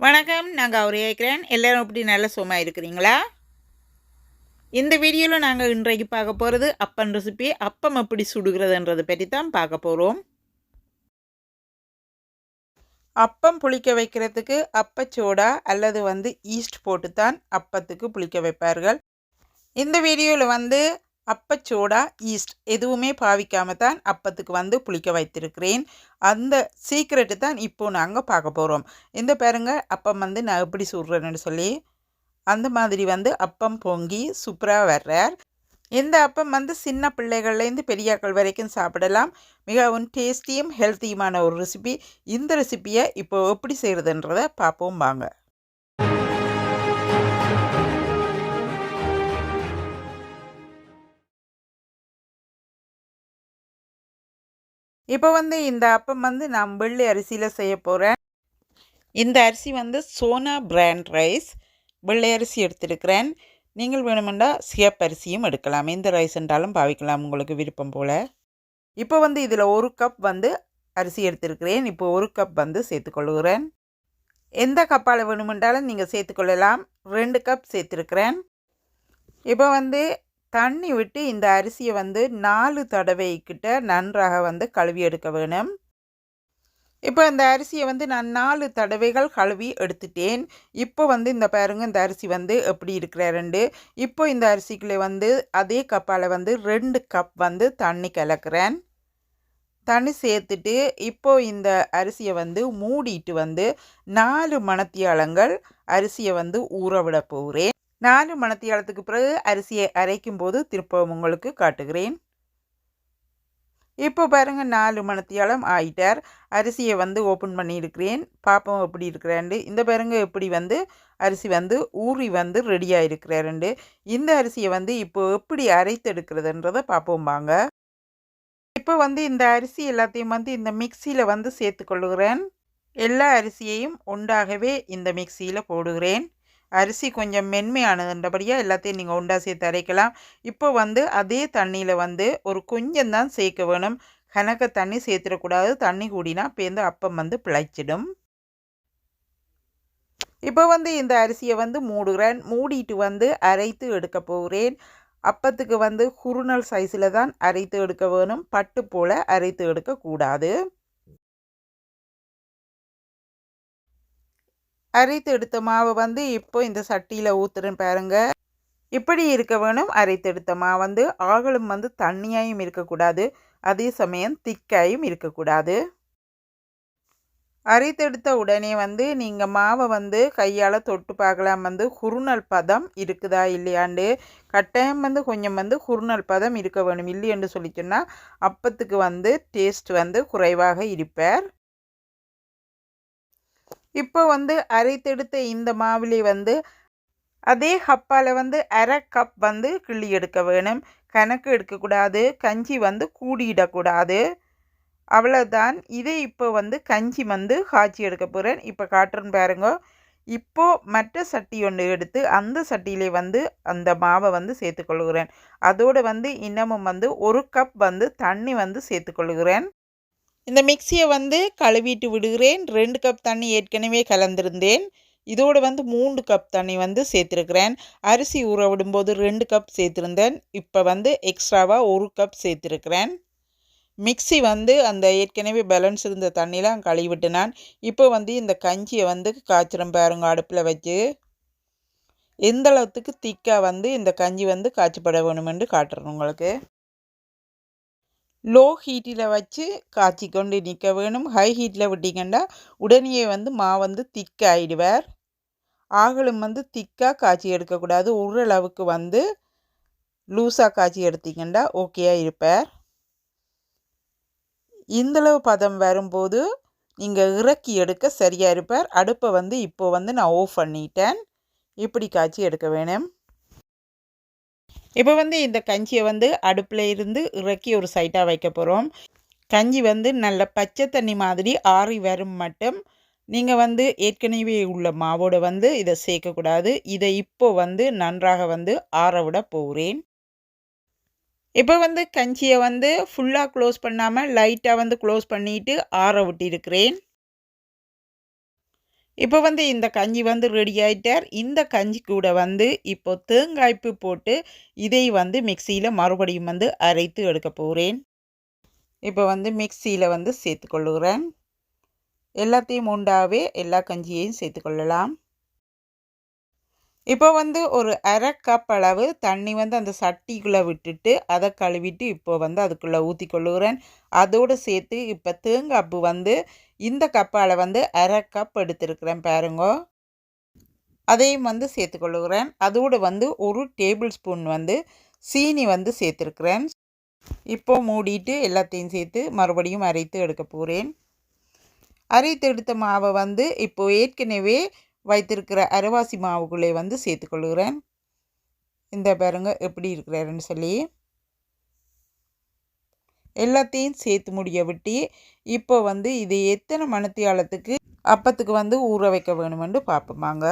வணக்கம். நான் கௌரி இருக்கிறேன். எல்லாரும் எப்படி நல்ல சுகமாக இருக்கிறீங்களா? இந்த வீடியோவில் நாங்கள் இன்றைக்கு பார்க்க போகிறது அப்பம் ரெசிபி. அப்பம் எப்படி சுடுகிறதுன்றதை பற்றி தான் பார்க்க போகிறோம். அப்பம் புளிக்க வைக்கிறதுக்கு அப்பச்சோடா அல்லது ஈஸ்ட் போட்டு தான் அப்பத்துக்கு புளிக்க வைப்பார்கள். இந்த வீடியோவில் அப்பச்சோடா ஈஸ்ட் எதுவுமே பாவிக்காமல் தான் அப்பத்துக்கு புளிக்க வைத்திருக்கிறேன். அந்த சீக்ரெட்டு தான் இப்போ நாங்கள் பார்க்க போகிறோம். இந்த பாருங்க அப்பம் நான் எப்படி சுடுறேன்னு சொல்லி அந்த மாதிரி அப்பம் பொங்கி சூப்பராக வர்றார். இந்த அப்பம் சின்ன பிள்ளைகள்லேருந்து பெரியாக்கள் வரைக்கும் சாப்பிடலாம். மிகவும் டேஸ்டியும் ஹெல்த்தியுமான ஒரு ரெசிபி. இந்த ரெசிப்பியை இப்போ எப்படி செய்கிறதுன்றதை பார்ப்போம் வாங்க. இப்போ இந்த அப்பம் நான் வெள்ளை அரிசியில் செய்ய போகிறேன். இந்த அரிசி சோனா பிராண்ட் ரைஸ் வெள்ளை அரிசி எடுத்துருக்கிறேன். நீங்கள் வேணுமெண்டா சிகப்பரிசியும் எடுக்கலாம். எந்த ரைஸ் என்றாலும் பாவிக்கலாம் உங்களுக்கு விருப்பம் போல். இப்போ இதில் ஒரு கப் அரிசி எடுத்துருக்கிறேன். இப்போ ஒரு கப் சேர்த்துக்கொள்கிறேன். எந்த கப்பால் வேணுமென்றாலும் நீங்கள் சேர்த்துக்கொள்ளலாம். 2 கப் சேர்த்துருக்கிறேன். இப்போ தண்ணி விட்டு இந்த அரிசியை 4 தடவைக்கிட்ட நன்றாக கழுவி எடுக்க வேணும். இப்போ இந்த அரிசியை நான் 4 தடவைகள் கழுவி எடுத்துட்டேன். இப்போ இந்த பாருங்க இந்த அரிசி எப்படி இருக்கிற இப்போ இந்த அரிசிக்குள்ளே அதே கப்பால் 2 கப் தண்ணி கலக்கிறேன். தண்ணி சேர்த்துட்டு இப்போ இந்த அரிசியை மூடிட்டு 4 மணத்தியாலங்கள் அரிசியை ஊற விட போகிறேன். 4 மணத்தியாலத்துக்கு பிறகு அரிசியை அரைக்கும் போது திருப்பவும் உங்களுக்கு காட்டுகிறேன். இப்போ பாருங்கள் 4 மணத்தியாலம் ஆயிட்டார். அரிசியை ஓப்பன் பண்ணியிருக்கிறேன். பாப்போம் எப்படி இருக்கிறாண்டு. இந்த பாருங்க எப்படி அரிசி ஊறி ரெடியாக இருக்கிறாருண்டு. இந்த அரிசியை இப்போ எப்படி அரைத்து எடுக்கிறதுன்றதை பார்ப்போம் வாங்க. இப்போ இந்த அரிசி எல்லாத்தையும் இந்த மிக்சியில் சேர்த்துக்கொள்ளுகிறேன். எல்லா அரிசியையும் ஒன்றாகவே இந்த மிக்சியில் போடுகிறேன். அரிசி கொஞ்சம் மென்மையானதுன்றபடியாக எல்லாத்தையும் நீங்கள் உண்டா சேர்த்து அரைக்கலாம். இப்போ அதே தண்ணியில் ஒரு கொஞ்சம் தான் சேர்க்க வேணும். கணக்க தண்ணி சேர்த்துடக்கூடாது. தண்ணி கூடினா பேருந்து அப்பம் பிழைச்சிடும். இப்போ இந்த அரிசியை மூடுகிறேன். மூடிட்டு அரைத்து எடுக்க போகிறேன். அப்பத்துக்கு குறுநல் சைஸில் தான் அரைத்து எடுக்க வேணும். பட்டு போல் அரைத்து எடுக்கக்கூடாது. அரைத்து எடுத்த மாவை இப்போ இந்த சட்டியில் ஊற்றுறேன் பாருங்க. இப்படி இருக்க வேணும். அரைத்து எடுத்த மாவு ஆகலும் தண்ணியாயும் இருக்கக்கூடாது. அதே சமயம் திக்காயும் இருக்கக்கூடாது. அரைத்தெடுத்த உடனே நீங்கள் மாவை கையால் தொட்டு பார்க்கலாம். குறுநல் பதம் இருக்குதா இல்லையாண்டு. கட்டாயம் கொஞ்சம் குறுநல் பதம் இருக்க வேணும். இல்லையென்று சொல்லி சொன்னால் அப்பத்துக்கு டேஸ்ட் குறைவாக இருப்பார். இப்போ அரைத்தெடுத்த இந்த மாவிலே அதே கப்பால் அரை கப் கிள்ளி எடுக்க வேணும். கணக்கு எடுக்கக்கூடாது. கஞ்சி கூடிடக்கூடாது. அவ்வளோதான். இதை இப்போ கஞ்சி காய்ச்சி எடுக்க போகிறேன். இப்போ காட்டுறேன்னு பாருங்க. இப்போது மற்ற சட்டி ஒன்று எடுத்து அந்த சட்டியிலே அந்த மாவை சேர்த்துக்கொள்கிறேன். அதோடு இன்னமும் ஒரு கப் தண்ணி சேர்த்துக்கொள்கிறேன். இந்த மிக்சியை கழுவிட்டு விடுகிறேன். 2 கப் தண்ணி ஏற்கனவே கலந்திருந்தேன். இதோடு 3 கப் தண்ணி சேர்த்துருக்கிறேன். அரிசி ஊற விடும்போது 2 கப் சேர்த்துருந்தேன். இப்போ எக்ஸ்ட்ராவாக 1 கப் சேர்த்துருக்கிறேன். மிக்சி அந்த ஏற்கனவே பேலன்ஸ் இருந்த தண்ணிலாம் கழுவிட்டு நான் இப்போ இந்த கஞ்சியை காய்ச்சிரும் பாருங்க அடுப்பில் வச்சு. எந்த அளவுக்கு திக்காக இந்த கஞ்சி காய்ச்சப்பட வேணுமென்று காட்டுறேன் உங்களுக்கு. லோ ஹீட்டில் வச்சு காய்ச்சி கொண்டு நிற்க வேணும். ஹை ஹீட்டில் விட்டிங்கன்னா உடனே மாவு திக்காயிடுவார். ஆகலும் திக்காக காய்ச்சி எடுக்கக்கூடாது. ஓரளவுக்கு லூஸாக காய்ச்சி எடுத்திங்கன்னா ஓகேயாக இருப்பார். இந்தளவு பதம் வரும்போது நீங்கள் இறக்கி எடுக்க சரியாக இருப்பார். அடுப்பை இப்போ நான் ஆஃப் பண்ணிட்டேன். இப்படி காய்ச்சி எடுக்க வேணும். இப்போ இந்த கஞ்சியை அடுப்பில் இருந்து இறக்கி ஒரு சைட்டாக வைக்க போகிறோம். கஞ்சி நல்ல பச்சை தண்ணி மாதிரி ஆறி வரும் மட்டும் நீங்கள் ஏற்கனவே உள்ள மாவோடு இதை சேர்க்கக்கூடாது. இதை இப்போ நன்றாக ஆற விட போகிறேன். இப்போ கஞ்சியை ஃபுல்லாக க்ளோஸ் பண்ணாமல் லைட்டாக க்ளோஸ் பண்ணிவிட்டு ஆற விட்டிருக்கிறேன். இப்போ வந்து இந்த கஞ்சி வந்து ரெடி ஆயிட்டார். இந்த கஞ்சி கூட வந்து இப்போ தேங்காய்ப்பு போட்டு இதை வந்து மிக்சியில் மறுபடியும் வந்து அரைத்து எடுக்க போகிறேன். இப்போ வந்து மிக்சியில் வந்து சேர்த்துக்கொள்ளுகிறேன். எல்லாத்தையும் உண்டாவே எல்லா கஞ்சியையும் சேர்த்துக்கொள்ளலாம். இப்போ வந்து ஒரு அரை கப் அளவு தண்ணி வந்து அந்த சட்டிக்குள்ளே விட்டுட்டு அதை கழுவிட்டு இப்போ வந்து அதுக்குள்ளே ஊற்றி கொள்ளுகிறேன். அதோடு சேர்த்து இப்போ தேங்காய்ப்பு வந்து இந்த கப்பால் வந்து அரை கப் எடுத்துருக்கிறேன் பாருங்க. அதையும் வந்து சேர்த்துக்கொள்ளுகிறேன். அதோடு வந்து ஒரு டேபிள் ஸ்பூன் வந்து சீனி வந்து சேர்த்துருக்கிறேன். இப்போ மூடிட்டு எல்லாத்தையும் சேர்த்து மறுபடியும் அரைத்து எடுக்க போகிறேன். அரைத்து எடுத்த மாவை வந்து இப்போ ஏற்கனவே வைத்திருக்கிற அரைவாசி மாவுக்குள்ளே வந்து சேர்த்துக்கொள்கிறேன். இந்த பாருங்க எப்படி இருக்கிறாருன்னு சொல்லி எல்லாத்தையும் சேர்த்து முடிய விட்டு இப்போ வந்து இது எத்தனை மணித்தியாலத்துக்கு அப்பத்துக்கு வந்து ஊற வைக்க வேணுமென்று பார்ப்போமாங்க.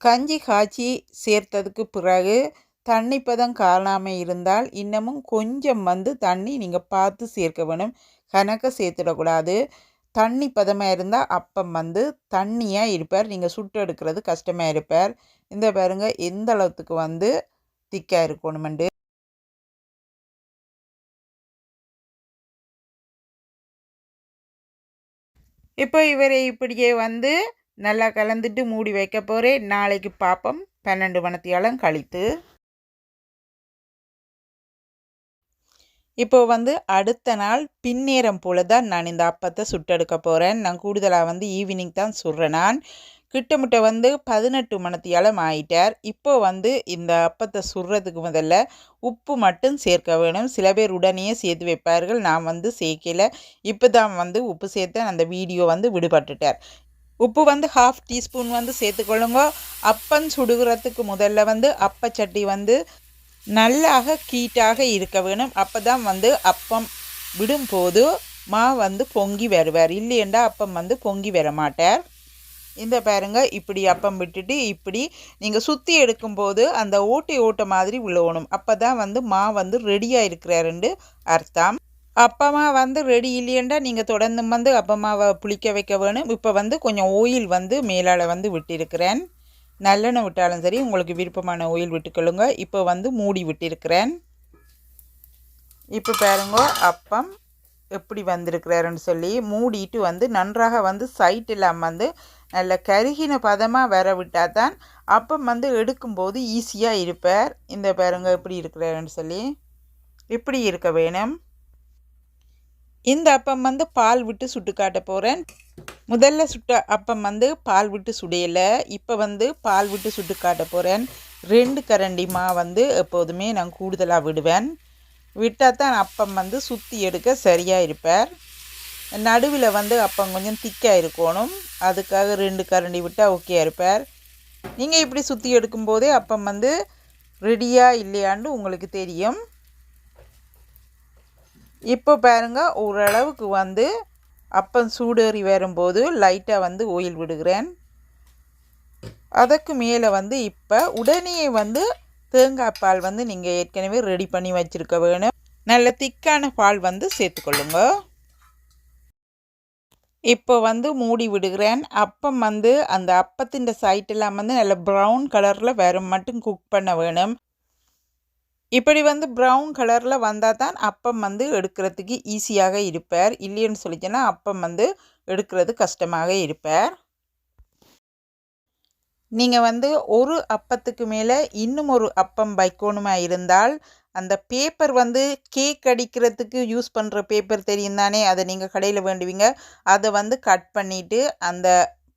கஞ்சி காய்ச்சி சேர்த்ததுக்கு பிறகு தண்ணி பதம் காணாமல் இருந்தால் இன்னமும் கொஞ்சம் வந்து தண்ணி நீங்கள் பார்த்து சேர்க்க வேணும். கணக்க சேர்த்துடக்கூடாது. தண்ணி பதமாக இருந்தால் அப்பம் வந்து தண்ணியாக இருப்பார். நீங்கள் சுட்டு எடுக்கிறது கஷ்டமாக இருப்பார். இந்த பாருங்க எந்த அளவுக்கு வந்து திக்காக இருக்கணுமெண்டு. இப்போ இவரை இப்படியே வந்து நல்லா கலந்துட்டு மூடி வைக்க போகிறேன். நாளைக்கு பார்ப்போம் 12 மணித்தியாலம் கழித்து. இப்போ வந்து அடுத்த நாள் பின்னேரம் போல் தான் நான் இந்த அப்பத்தை சுட்டெடுக்க போகிறேன். நான் கூடுதலாக வந்து ஈவினிங் தான் சுடுறேன். நான் கிட்டமிட்ட வந்து 18 மணித்தியாலம் ஆயிட்டார். இப்போ வந்து இந்த அப்பத்தை சுடுறதுக்கு முதல்ல உப்பு மட்டும் சேர்க்க வேணும். சில பேர் உடனே சேர்த்து வைப்பார்கள். நான் வந்து சேர்க்கல. இப்போ தான் வந்து உப்பு சேர்த்து அந்த வீடியோ வந்து விடுபட்டுட்டார். உப்பு வந்து 1/2 டீஸ்பூன் வந்து சேர்த்துக்கொள்ளுங்க. அப்பம் சுடுகிறதுக்கு முதல்ல வந்து அப்பச்சட்டி வந்து நல்லாக கீட்டாக இருக்க வேணும். அப்போ தான் வந்து அப்பம் விடும்போது வந்து பொங்கி வருவார். இல்லையண்டா அப்பம் வந்து பொங்கி வர மாட்டார். இந்த பாருங்க இப்படி அப்பம் விட்டுட்டு இப்படி நீங்கள் சுற்றி எடுக்கும்போது அந்த ஓட்ட மாதிரி விழுவணும். அப்போ தான் வந்து வந்து ரெடியாக இருக்கிறாருன்னு அர்த்தம். அப்பமா வந்து ரெடி இல்லையண்டா நீங்கள் தொடர்ந்து வந்து அப்பமாவை புளிக்க வைக்க வேணும். இப்போ வந்து கொஞ்சம் ஆயில் வந்து மேலால் வந்து விட்டிருக்கிறேன். நல்லெண்ணெய் விட்டாலும் சரி, உங்களுக்கு விருப்பமான ஆயில் விட்டுக்கொள்ளுங்க. இப்போ வந்து மூடி விட்டிருக்கிறேன். இப்போ பாருங்க அப்பம் எப்படி வந்திருக்கிறாருன்னு சொல்லி மூடிட்டு வந்து நன்றாக வந்து சைட்டெல்லாம் வந்து நல்ல கருகின பதமாக வர விட்டால் தான் அப்பம் வந்து எடுக்கும்போது ஈஸியாக இருப்பார். இந்த பாருங்க எப்படி இருக்கிறாருன்னு சொல்லி இப்படி இருக்க வேணும். இந்த அப்பம் வந்து பால் விட்டு சுட்டு காட்ட போகிறேன். முதல்ல சுட்ட அப்பம் வந்து பால் விட்டு சுடையலை. இப்போ வந்து பால் விட்டு சுட்டு காட்ட போகிறேன். 2 கரண்டி வந்து எப்போதுமே நான் கூடுதலாக விடுவேன். விட்டால் தான் அப்பம் வந்து சுற்றி எடுக்க சரியாக இருப்பார். நடுவில் வந்து அப்பம் கொஞ்சம் திக்காக இருக்கணும். அதுக்காக 2 கரண்டி விட்டால் ஓகே இருப்பார். நீங்கள் இப்படி சுற்றி எடுக்கும்போதே அப்பம் வந்து ரெடியாக இல்லையான்னு உங்களுக்கு தெரியும். இப்போ பாருங்கள் ஓரளவுக்கு வந்து அப்பம் சூடேறி வரும்போது லைட்டாக வந்து ஆயில் விடுகிறேன். அதுக்கு மேலே வந்து இப்போ உடனே வந்து தேங்காய் பால் வந்து நீங்கள் ஏற்கனவே ரெடி பண்ணி வச்சுருக்க வேணும். நல்ல திக்கான பால் வந்து சேர்த்துக்கொள்ளுங்க. இப்போ வந்து மூடி விடுகிறேன். அப்பம் வந்து அந்த அப்பத்தின் சைட்டெல்லாம் வந்து நல்ல ப்ரௌன் கலரில் வேறு மட்டும் குக் பண்ண வேணும். இப்படி வந்து ப்ரௌன் கலரில் வந்தால் தான் அப்பம் வந்து எடுக்கிறதுக்கு ஈஸியாக இருப்பார். இல்லைன்னு சொல்லிச்சேன்னா அப்பம் வந்து எடுக்கிறது கஷ்டமாக இருப்பார். நீங்கள் வந்து ஒரு அப்பத்துக்கு மேலே இன்னும் ஒரு அப்பம் வைக்கணுமா இருந்தால் அந்த பேப்பர் வந்து கேக் அடிக்கிறதுக்கு யூஸ் பண்ணுற பேப்பர் தெரியும் தானே, அதை நீங்கள் கடையில் வேண்டுவீங்க. அதை வந்து கட் பண்ணிவிட்டு அந்த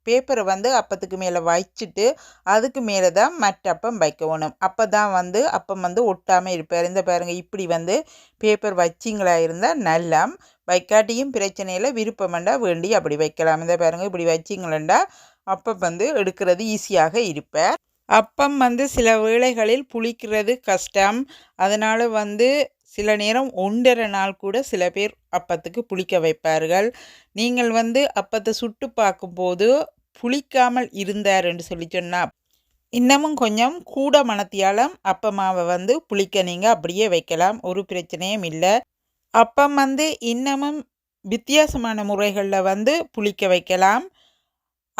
பேப்பரை வந்து அப்பத்துக்கு மேலே வச்சுட்டு அதுக்கு மேலே தான் மற்ற அப்பம் வைக்கணும். அப்போ தான் வந்து அப்பம் வந்து ஒட்டாமல் இருப்பார். இந்த பாருங்கள் இப்படி வந்து பேப்பர் வச்சிங்களா இருந்தால் நல்லா, வைக்காட்டியும் பிரச்சனையில் விருப்பமெண்டா வேண்டி அப்படி வைக்கலாம். இந்த பாருங்கள் இப்படி வச்சிங்களா அப்பம் வந்து எடுக்கிறது ஈஸியாக இருப்பார். அப்பம் வந்து சில வேளைகளில் புளிக்கிறது கஷ்டம். அதனால் வந்து சில நேரம் 1.5 நாள் கூட சில பேர் அப்பத்துக்கு புளிக்க வைப்பார்கள். நீங்கள் வந்து அப்பத்தை சுட்டு பார்க்கும்போது புளிக்காமல் இருந்தார் என்று சொல்லி சொன்னால் இன்னமும் கொஞ்சம் கூட மணத்தியாலம் அப்பமாவை வந்து புளிக்க நீங்கள் அப்படியே வைக்கலாம். ஒரு பிரச்சனையும் இல்லை. அப்பம் வந்து இன்னமும் வித்தியாசமான முறைகளில் வந்து புளிக்க வைக்கலாம்.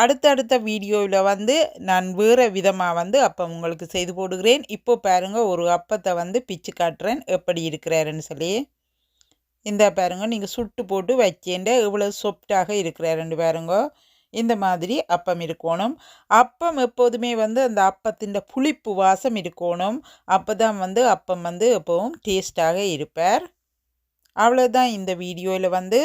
அடுத்தடுத்த வீடியோவில் வந்து நான் வேறு விதமாக வந்து அப்பம் உங்களுக்கு செய்து போடுகிறேன். இப்போ பாருங்க ஒரு அப்பத்தை வந்து பிச்சு காட்டுறேன் எப்படி இருக்கிறாருன்னு சொல்லி. இந்த பாருங்க நீங்கள் சுட்டு போட்டு வச்சேன்ட இவ்வளோ சாஃப்டாக இருக்கிறாருன்னு பாருங்க. இந்த மாதிரி அப்பம் இருக்கணும். அப்பம் எப்போதுமே வந்து அந்த அப்பத்தின் புளிப்பு வாசம் இருக்கணும். அப்போ தான் வந்து அப்பம் வந்து எப்பவும் டேஸ்டாக இருப்பார். அவ்வளோதான் இந்த வீடியோவில் வந்து.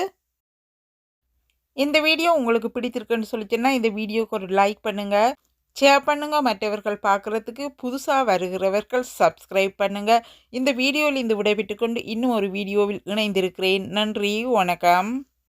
இந்த வீடியோ உங்களுக்கு பிடித்திருக்குன்னு சொல்லிச்சுன்னா இந்த வீடியோக்கு ஒரு லைக் பண்ணுங்கள், ஷேர் பண்ணுங்கள், மற்றவர்கள் பார்க்குறதுக்கு புதுசாக வருகிறவர்கள் சப்ஸ்கிரைப் பண்ணுங்கள். இந்த வீடியோவில் இந்த விடைபெற்று கொண்டு இன்னும் ஒரு வீடியோவில் இணைந்திருக்கிறேன். நன்றி, வணக்கம்.